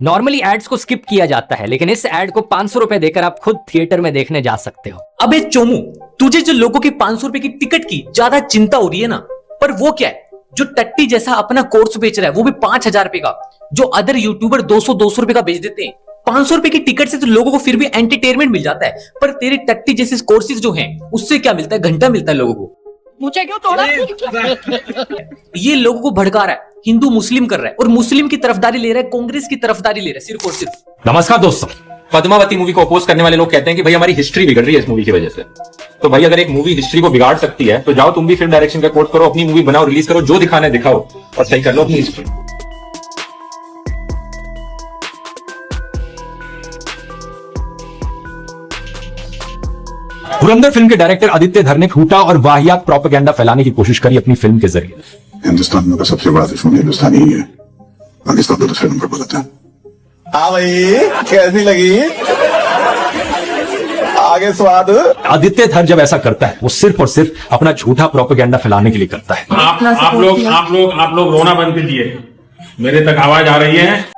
Normally ads को skip किया जाता है, लेकिन इस एड को 500 रुपए देकर आप खुद थिएटर में देखने जा सकते हो। अबे चोमू, तुझे जो लोगों की 500 रुपए की टिकट की ज्यादा चिंता हो रही है ना, पर वो क्या है जो टट्टी जैसा अपना कोर्स बेच रहा है, वो भी 5000 रुपए का, जो अदर यूट्यूबर 200 रुपए का बेच देते हैं। 500 रुपए की टिकट से तो लोगों को फिर भी एंटरटेनमेंट मिल जाता है, पर तेरे टट्टी जैसे कोर्सेज जो हैं उससे क्या मिलता है? घंटा मिलता है लोगों को। मुझे क्यों तोड़ा? ये लोगों को भड़का रहा है, हिंदू मुस्लिम कर रहा है, और मुस्लिम की तरफदारी ले रहा है, कांग्रेस की तरफदारी ले रहा है, सिर्फ और सिर्फ। नमस्कार दोस्तों, पद्मावती मूवी को अपोज करने वाले लोग कहते हैं कि भाई हमारी हिस्ट्री बिगड़ रही है इस मूवी की वजह से। तो भाई अगर एक मूवी हिस्ट्री को बिगाड़ सकती है तो जाओ तुम भी फिल्म डायरेक्शन का कोर्स करो, अपनी मूवी बनाओ, रिलीज करो, जो दिखाना है दिखाओ और सही कर लो अपनी हिस्ट्री। धुरंधर फिल्म के डायरेक्टर आदित्य धर ने झूठा और वाहियात प्रोपेगेंडा फैलाने की कोशिश करी अपनी फिल्म के जरिए। हिंदुस्तान में सबसे बड़ा दुश्मन हिंदुस्तानी ही है, पाकिस्तान तो दूसरे नंबर पर आता है। हाँ भाई, कैसी लगी? आगे स्वाद। आदित्य धर जब ऐसा करता है वो सिर्फ और सिर्फ अपना झूठा प्रोपेगेंडा फैलाने के लिए करता है। आप लोग रोना बंद कीजिए, मेरे तक आवाज आ रही है।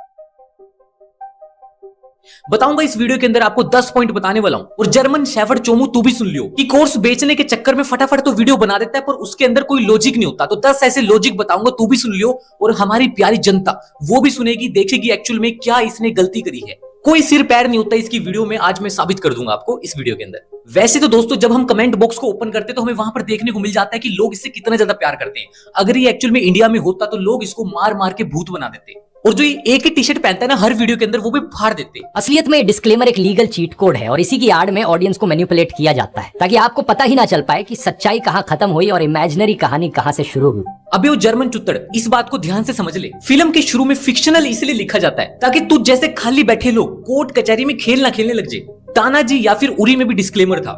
बताऊंगा इस वीडियो के अंदर आपको 10 पॉइंट बताने वाला हूं, और जर्मन शेफर्ड चोमू तू भी सुन लियो कि कोर्स बेचने के चक्कर में फटाफट तो वीडियो बना देता है, पर उसके अंदर कोई लॉजिक नहीं होता। तो 10 ऐसे लॉजिक बताऊंगा, तू भी सुन लियो, और हमारी प्यारी जनता वो भी सुनेगी, देखेगी एक्चुअल में क्या इसने गलती करी है। कोई सिर पैर नहीं होता इसकी वीडियो में, आज मैं साबित कर दूंगा आपको इस वीडियो के अंदर। वैसे तो दोस्तों जब हम कमेंट बॉक्स को ओपन करते हैं तो हमें वहां पर देखने को मिल जाता है कि लोग इससे कितना ज्यादा प्यार करते हैं। अगर ये एक्चुअल में इंडिया में होता तो लोग इसको मार मार के भूत बना देते, और जो ये एक ही टी शर्ट पहनता है ना हर वीडियो के अंदर, वो भी फाड़ देते। असलियत में डिस्क्लेमर एक लीगल चीट कोड है, और इसी की आड़ में ऑडियंस को मैनिपुलेट किया जाता है ताकि आपको पता ही ना चल पाए कि सच्चाई कहां खत्म हुई और इमेजिनरी कहानी कहां से शुरू हुई। अबे वो जर्मन चुत्तड़, इस बात को ध्यान से समझ ले, फिल्म के शुरू में फिक्शनल इसलिए लिखा जाता है ताकि तू जैसे खाली बैठे लोग कोर्ट कचहरी में खेल ना खेलने लग जाए। तानाजी या फिर उरी में भी डिस्क्लेमर था,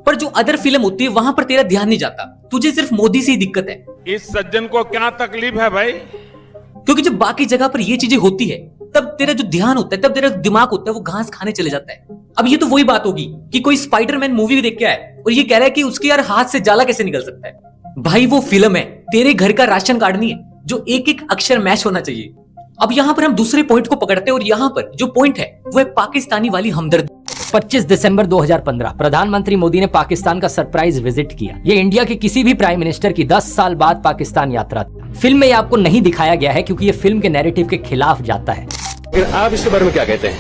पर जो अदर फिल्म होती है वहां पर तेरा ध्यान नहीं जाता। तुझे सिर्फ मोदी से ही दिक्कत है। इस सज्जन को क्या तकलीफ है भाई? क्योंकि जब बाकी जगह पर ये चीजें होती है तब तेरा जो ध्यान होता है, तब तेरा दिमाग होता है वो घास खाने चले जाता है। अब ये तो वही बात होगी कि कोई स्पाइडरमैन मूवी देख के आए और ये कह रहा है कि उसके यार हाथ से जाला कैसे निकल सकता है। भाई वो फिल्म है, तेरे घर का राशन कार्ड नहीं है जो एक एक अक्षर मैच होना चाहिए। अब यहाँ पर हम दूसरे पॉइंट को पकड़ते हैं, और यहाँ पर जो पॉइंट है वो है पाकिस्तानी वाली हमदर्दी। 25 दिसंबर 2015 प्रधानमंत्री मोदी ने पाकिस्तान का सरप्राइज विजिट किया। ये इंडिया के किसी भी प्राइम मिनिस्टर की 10 साल बाद पाकिस्तान यात्रा थी। फिल्म में ये आपको नहीं दिखाया गया है क्योंकि ये फिल्म के नैरेटिव के खिलाफ जाता है। फिर आप इसके बारे में क्या कहते हैं?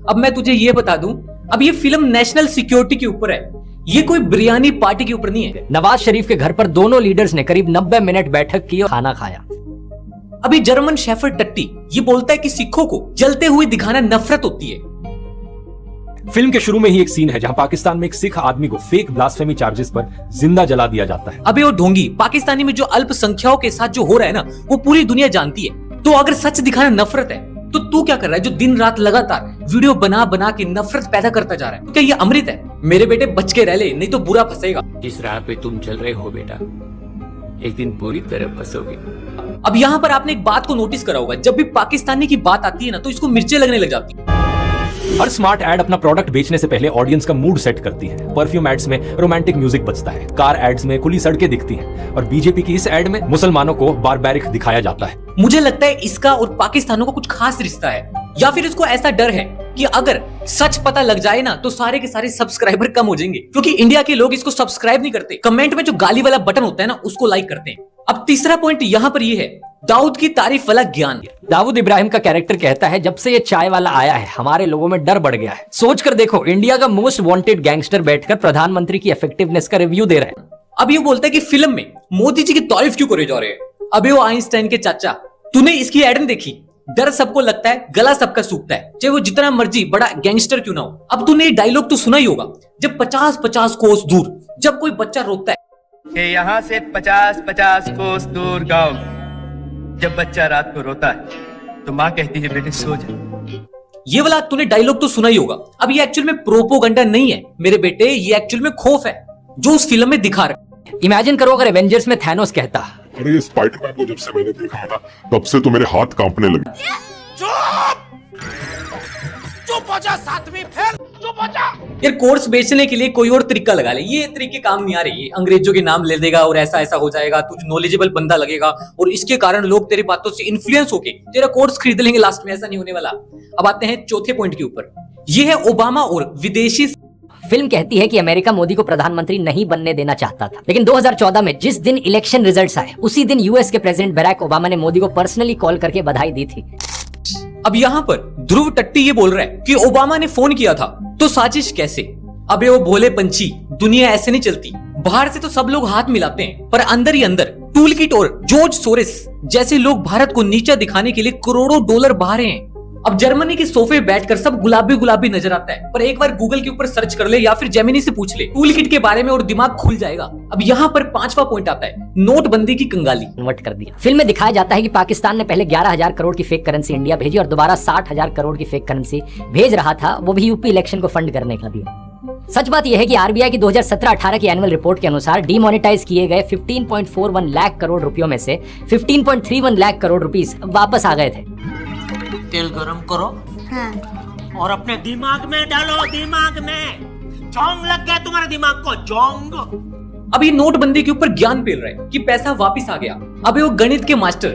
अब मैं तुझे ये बता दूं, अब ये फिल्म नेशनल सिक्योरिटी के ऊपर है, ये कोई बिरयानी पार्टी के ऊपर नहीं है। नवाज शरीफ के घर पर दोनों लीडर्स ने करीब 90 मिनट बैठक की और खाना खाया। अभी जर्मन शेफर्ड टट्टी ये बोलता है कि सिखों को जलते हुए दिखाना नफरत होती है। फिल्म के शुरू में ही एक सीन है जहां पाकिस्तान में एक सिख आदमी को फेक ब्लास्फेमी चार्जेस पर जिंदा जला दिया जाता है। अबे वो ढोंगी, पाकिस्तानी में जो अल्पसंख्याओं के साथ जो हो रहा है ना वो पूरी दुनिया जानती है। तो अगर सच दिखाना नफरत है तो तू क्या कर रहा है जो दिन रात लगातार वीडियो बना बना के नफरत पैदा करता जा रहा है? तो क्या ये अमृत है? मेरे बेटे बच के रह ले, नहीं तो बुरा फंसेगा। जिस राह पे तुम चल रहे हो बेटा, एक दिन पूरी तरह फंसोगे। अब यहाँ पर आपने एक बात को नोटिस करा होगा, जब भी पाकिस्तानी की बात आती है ना तो इसको मिर्चें लगने लग जाती है। हर स्मार्ट एड अपना प्रोडक्ट बेचने से पहले ऑडियंस का मूड सेट करती है। परफ्यूम एड्स में रोमांटिक म्यूजिक बजता है, कार एड्स में खुली सड़कें दिखती हैं, और बीजेपी की इस एड में मुसलमानों को बारबैरिक दिखाया जाता है। मुझे लगता है इसका और पाकिस्तानों का कुछ खास रिश्ता है, या फिर इसको ऐसा डर है कि अगर सच पता लग जाए ना तो सारे के सारे सब्सक्राइबर कम हो जाएंगे, क्योंकि इंडिया के लोग इसको सब्सक्राइब नहीं करते, कमेंट में जो गाली वाला बटन होता है ना उसको लाइक करते हैं। अब तीसरा पॉइंट यहाँ पर ये है, दाऊद की तारीफ वाला ज्ञान। दाऊद इब्राहिम का कैरेक्टर कहता है, जब से ये चाय वाला आया है हमारे लोगों में डर बढ़ गया है। सोच कर देखो, इंडिया का मोस्ट वांटेड गैंगस्टर बैठकर प्रधानमंत्री की इफेक्टिवनेस का रिव्यू दे रहा है। अब ये बोलता है कि फिल्म में मोदी जी की तारीफ क्यों करे जा रहे हैं? अबे वो आइंस्टाइन के चाचा, तूने इसकी एड नहीं देखी? डर सबको लगता है, गला सबका सूखता है, चाहे वो जितना मर्जी बड़ा गैंगस्टर क्यों ना हो। अब तूने डायलॉग तो सुना ही होगा, जब 50-50 कोस दूर जब कोई बच्चा रोता है कि यहाँ से 50-50 कोस दूर गाँव, जब बच्चा रात को रोता है तो माँ कहती है बेटे सो जा। ये वाला तूने डायलॉग तो सुना ही होगा। अब ये एक्चुअल में प्रोपोगंडा नहीं है मेरे बेटे, ये एक्चुअल में खौफ है जो उस फिल्म में दिखा रहा। इमेजिन करो अगर एवेंजर्स में थैनोस कहता, अरे ये स्पाइडरमैन को जब से मैंने देखा है ना तब से तो मेरे हाथ कांपने लगे। चुप हो जा सातवीं फेल, चुप यार कोर्स बेचने के लिए कोई और तरीका लगा ले, ये तरीके काम नहीं आ रहे। ये अंग्रेजों के नाम ले देगा और ऐसा ऐसा हो जाएगा, तुझे नॉलेजेबल बंदा लगेगा और इसके कारण लोग तेरी बातों से इन्फ्लुएंस होके तेरा कोर्स खरीद लेंगे लास्ट में। ऐसा नहीं होने वाला। अब आते हैं चौथे पॉइंट के ऊपर, ये है ओबामा और विदेशी। फिल्म कहती है कि अमेरिका मोदी को प्रधानमंत्री नहीं बनने देना चाहता था, लेकिन 2014 में जिस दिन इलेक्शन रिजल्ट्स आए उसी दिन यूएस के प्रेसिडेंट बराक ओबामा ने मोदी को पर्सनली कॉल करके बधाई दी थी। अब यहाँ पर ध्रुव टट्टी ये बोल रहा है कि ओबामा ने फोन किया था, तो साजिश कैसे? अबे वो भोले पंछी, दुनिया ऐसे नहीं चलती। बाहर से तो सब लोग हाथ मिलाते हैं, पर अंदर ही अंदर टूल किट और जॉर्ज सोरेस जैसे लोग भारत को नीचा दिखाने के लिए करोड़ों डॉलर बहा रहे हैं। अब जर्मनी के सोफे बैठकर सब गुलाबी गुलाबी नजर आता है, पर एक बार गूगल के ऊपर सर्च कर ले या फिर जेमिनी से पूछ ले टूल किट के बारे में और दिमाग खुल जाएगा। अब यहाँ पर पांचवा पॉइंट आता है, नोटबंदी की कंगाली। कन्वर्ट कर दिया। फिल्म में दिखाया जाता है कि पाकिस्तान ने पहले 11,000 करोड़ की फेक करेंसी इंडिया भेजी और दोबारा 60,000 करोड़ की फेक करेंसी भेज रहा था, वो भी यूपी इलेक्शन को फंड करने का दिया। सच बात यह है कि आरबीआई की 2017-18 की एनुअल रिपोर्ट के अनुसार डीमोनेटाइज किए गए 15.41 लाख करोड़ रुपयों में से 15.31 लाख करोड़ रुपीस वापस आ गए थे। तेल गरम करो, हाँ। और अपने दिमाग में डालो, दिमाग में जोंग लग गया तुम्हारे दिमाग को, जोंग। अब ये नोटबंदी के ऊपर ज्ञान पेल रहे हैं कि पैसा वापस आ गया। अबे वो गणित के मास्टर,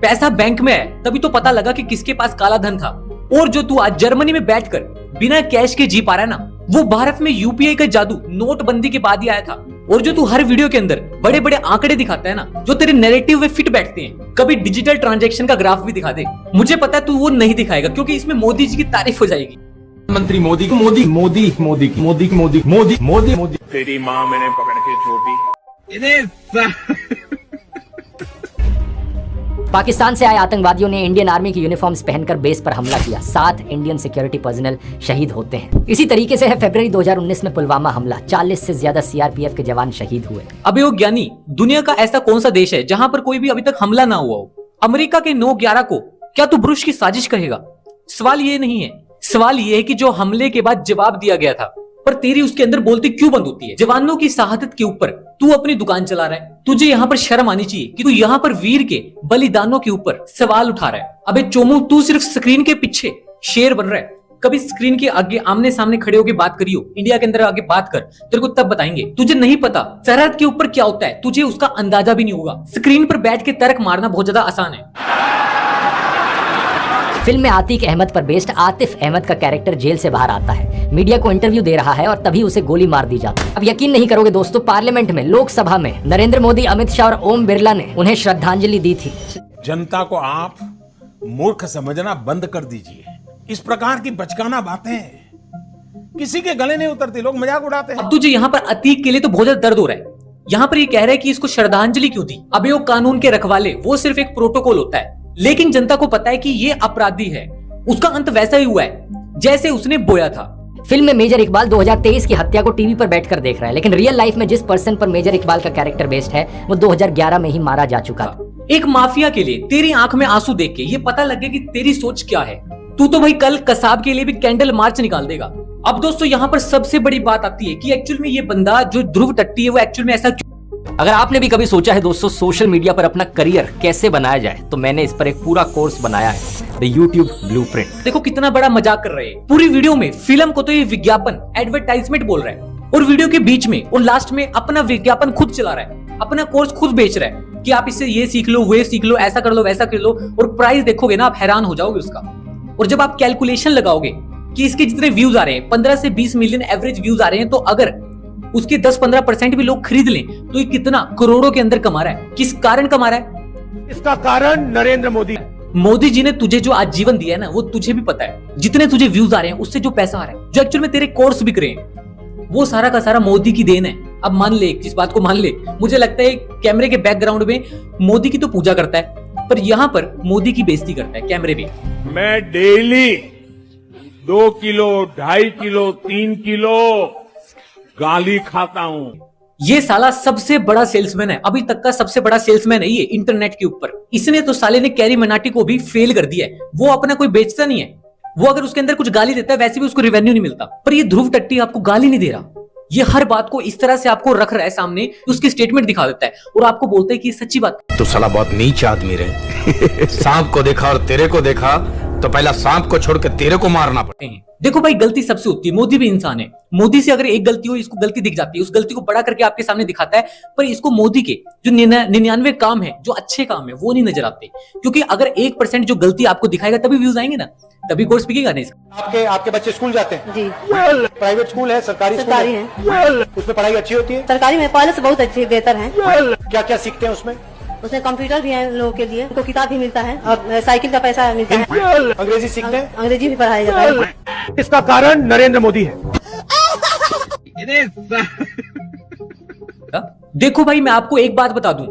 पैसा बैंक में है तभी तो पता लगा कि किसके पास काला धन था। और जो तू आज जर्मनी में बैठकर बिना कैश के जी पा रहा है ना, वो भारत में यूपीआई का जादू नोटबंदी के बाद ही आया था। और जो तू हर वीडियो के अंदर बड़े बड़े आंकड़े दिखाता है ना, जो तेरे नैरेटिव में फिट बैठते हैं, कभी डिजिटल ट्रांजैक्शन का ग्राफ भी दिखा दे। मुझे पता है तू वो नहीं दिखाएगा क्योंकि इसमें मोदी जी की तारीफ हो जाएगी। मंत्री मोदी को मोदी मोदी मोदी मोदी मोदी मोदी मोदी मोदी तेरी माँ मैंने पकड़ के छोटी। पाकिस्तान से आए आतंकवादियों ने इंडियन आर्मी की यूनिफॉर्म्स पहनकर बेस पर हमला किया। 7 इंडियन सिक्योरिटी पर्सनल शहीद होते हैं। इसी तरीके से है फरवरी 2019 में पुलवामा हमला, 40 से ज्यादा सीआरपीएफ के जवान शहीद हुए। अबे वो ज्ञानी, दुनिया का ऐसा कौन सा देश है जहां पर कोई भी अभी तक हमला ना हुआ हो? अमेरिका के 9/11 को क्या तू बुश की साजिश कहेगा? सवाल ये नहीं है, सवाल ये है कि जो हमले के बाद जवाब दिया गया था, पर तेरी उसके अंदर बोलती क्यों बंद होती है? जवानों की शहादत के ऊपर तू अपनी दुकान चला रहा है। तुझे यहाँ पर शर्म आनी चाहिए कि तू यहाँ पर वीर के बलिदानों के ऊपर सवाल उठा रहा है। अबे चोमू, तू सिर्फ स्क्रीन के पीछे शेर बन रहा है। कभी स्क्रीन के आगे आमने सामने खड़े होकर बात करियो, इंडिया के अंदर आगे बात कर, तेरे को तब बताएंगे। तुझे नहीं पता सरहद के ऊपर क्या होता है, तुझे उसका अंदाजा भी नहीं होगा। स्क्रीन पर बैठ के तर्क मारना बहुत ज्यादा आसान है। फिल्म में आतिक अहमद पर बेस्ड आतिफ अहमद का कैरेक्टर जेल से बाहर आता है, मीडिया को इंटरव्यू दे रहा है और तभी उसे गोली मार दी जाती है। अब यकीन नहीं करोगे दोस्तों, पार्लियामेंट में, लोकसभा में नरेंद्र मोदी, अमित शाह और ओम बिरला ने उन्हें श्रद्धांजलि दी थी। जनता को आप मूर्ख समझना बंद कर दीजिए। इस प्रकार की बचकाना बातें किसी के गले नहीं उतरती, लोग मजाक उड़ाते हैं। अब तुझे यहाँ पर अतीक के लिए तो बहुत ज्यादा दर्द हो रहा है। यहाँ पर ये कह रहा है कि इसको श्रद्धांजलि क्यों दी? अबे वो कानून के रखवाले, वो सिर्फ एक प्रोटोकॉल होता है, लेकिन जनता को पता है कि ये अपराधी है। उसका अंत वैसा ही हुआ है जैसे उसने बोया था। फिल्म में मेजर इकबाल 2023 की हत्या को टीवी पर बैठकर देख रहा है, लेकिन रियल लाइफ में जिस पर्सन पर मेजर इकबाल का कैरेक्टर बेस्ड है वो 2011 में ही मारा जा चुका था। एक माफिया के लिए तेरी आंख में आंसू देख के ये पता लग गया कि तेरी सोच क्या है। तू तो भाई कल कसाब के लिए भी कैंडल मार्च निकाल देगा। अब दोस्तों यहाँ पर सबसे बड़ी बात आती है कि एक्चुअल में ये बंदा जो ध्रुव टट्टी है वो एक्चुअल में ऐसा क्यों? अगर आपने भी कभी सोचा है दोस्तों सोशल मीडिया पर अपना करियर कैसे बनाया जाए, तो मैंने इस पर एक पूरा कोर्स बनाया है, द यूट्यूब ब्लूप्रिंट। देखो कितना बड़ा मजाक कर रहे हैं। पूरी वीडियो में फिल्म को तो ये विज्ञापन, एडवर्टाइजमेंट बोल रहा है, और वीडियो के बीच में और लास्ट में अपना विज्ञापन खुद चला रहा है, अपना कोर्स खुद बेच रहा है कि आप इससे ये सीख लो, वे सीख लो, ऐसा कर लो, वैसा कर लो, और प्राइस देखोगे ना आप हैरान हो जाओगे उसका। और जब आप कैलकुलेशन लगाओगे कि इसके जितने व्यूज आ रहे हैं, 15 से 20 मिलियन एवरेज व्यूज आ रहे हैं, तो अगर उसके 10-15% भी लोग खरीद लें तो ये कितना करोड़ों के अंदर कमा रहा है। किस कारण कमा रहा है? इसका कारण नरेंद्र मोदी। मोदी जी ने तुझे जो आज जीवन दिया है ना, वो तुझे भी पता है। जितने तुझे व्यूज आ रहे हैं उससे जो पैसा आ रहा है, जो एक्चुअल में तेरे कोर्स बिक रहे हैं, वो सारा का सारा मोदी की देन है। अब मान ले, इस बात को मान ले, मुझे लगता है कैमरे के बैकग्राउंड में मोदी की तो पूजा करता है, पर यहाँ पर मोदी की बेइज्जती करता है कैमरे में। मैं डेली 2 किलो, 2.5 किलो, 3 किलो गाली खाता हूँ। ये साला सबसे बड़ा सेल्समैन है, अभी तक का सबसे बड़ा सेल्समैन है ये इंटरनेट के ऊपर। इसने तो साले ने कैरी मनाटी को भी फेल कर दिया है। वो अपना कोई बेचता नहीं है, वो अगर उसके अंदर कुछ गाली देता है वैसे भी उसको रेवेन्यू नहीं मिलता। पर ये ध्रुव टट्टी आपको गाली नहीं दे रहा, ये हर बात को इस तरह से आपको रख रहा है सामने, उसकी स्टेटमेंट दिखा देता है और आपको बोलता है कि ये सच्ची बात। तो साला बहुत नीच आदमी रहे। सांप को देखा और तेरे को देखा तो पहला सांप को छोड़ के तेरे को मारना पड़े। देखो भाई, गलती सबसे होती है, मोदी भी इंसान है। मोदी से अगर एक गलती हो, इसको गलती दिख जाती है, उस गलती को बड़ा करके आपके सामने दिखाता है, पर इसको मोदी के जो 99 काम है, जो अच्छे काम है, वो नहीं नजर आते। क्योंकि अगर 1% जो गलती आपको दिखाएगा तभी व्यूज आएंगे ना, तभी कोर्स बिकेगा नहीं। आपके बच्चे स्कूल जाते हैं? जी। प्राइवेट स्कूल है, सरकारी है। उसमें पढ़ाई अच्छी होती है? सरकारी में पहले से बहुत अच्छी बेहतर है। क्या क्या सीखते हैं उसमें? उसमें कंप्यूटर भी है लोगों के लिए, उनको किताब भी मिलता है और साइकिल का पैसा मिलता है। अंग्रेजी सीखते हैं? अंग्रेजी भी पढ़ाया जाता है। इसका कारण नरेंद्र मोदी है। देखो भाई, मैं आपको एक बात बता दूं,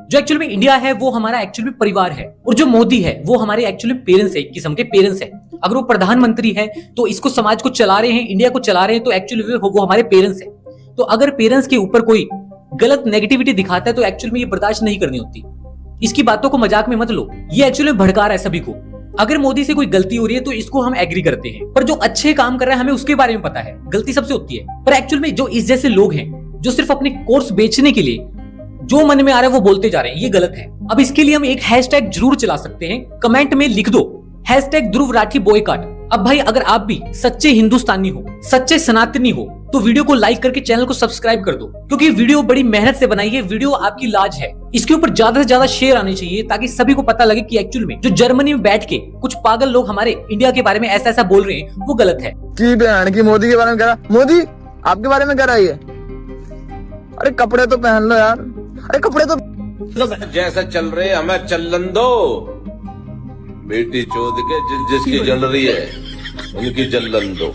जो एक्चुअल में इंडिया है वो हमारा एक्चुअल में परिवार है, और जो मोदी है वो हमारे एक्चुअली पेरेंट्स है, एक किस्म के पेरेंट्स है। अगर वो प्रधानमंत्री है तो इसको समाज को चला रहे हैं, इंडिया को चला रहे हैं, तो एक्चुअली वो हमारे पेरेंट्स है। तो अगर पेरेंट्स के ऊपर कोई गलत नेगेटिविटी दिखाता है तो एक्चुअल में ये बर्दाश्त नहीं करनी होती। इसकी बातों को मजाक में मत लो, ये एक्चुअली भड़का रहा है सभी को। अगर मोदी से कोई गलती हो रही है तो इसको हम एग्री करते हैं, पर जो अच्छे काम कर रहा है हमें उसके बारे में पता है, गलती सबसे होती है। पर एक्चुअल में जो इस जैसे लोग हैं जो सिर्फ अपने कोर्स बेचने के लिए जो मन में आ रहा है वो बोलते जा रहे हैं, ये गलत है। अब इसके लिए हम एक हैशटैग जरूर चला सकते हैं, कमेंट में लिख दो #ध्रुव राठी बॉयकॉट। अब भाई, अगर आप भी सच्चे हिंदुस्तानी हो, सच्चे सनातनी हो, तो वीडियो को लाइक करके चैनल को सब्सक्राइब कर दो, क्योंकि वीडियो बड़ी मेहनत से बनाई है, वीडियो आपकी लाज है। इसके ऊपर ज्यादा से ज्यादा शेयर आने चाहिए ताकि सभी को पता लगे कि एक्चुअल में जो जर्मनी में बैठ के कुछ पागल लोग हमारे इंडिया के बारे में ऐसा ऐसा बोल रहे हैं वो गलत है। की बहन की मोदी के बारे में कह रहा, मोदी आपके बारे में कह रहा है। अरे कपड़े तो पहन लो यार, अरे कपड़े तो जैसा चल रहे हमें चलन दो, बेटी चोद के जिसकी जल रही है उनकी जलन दो।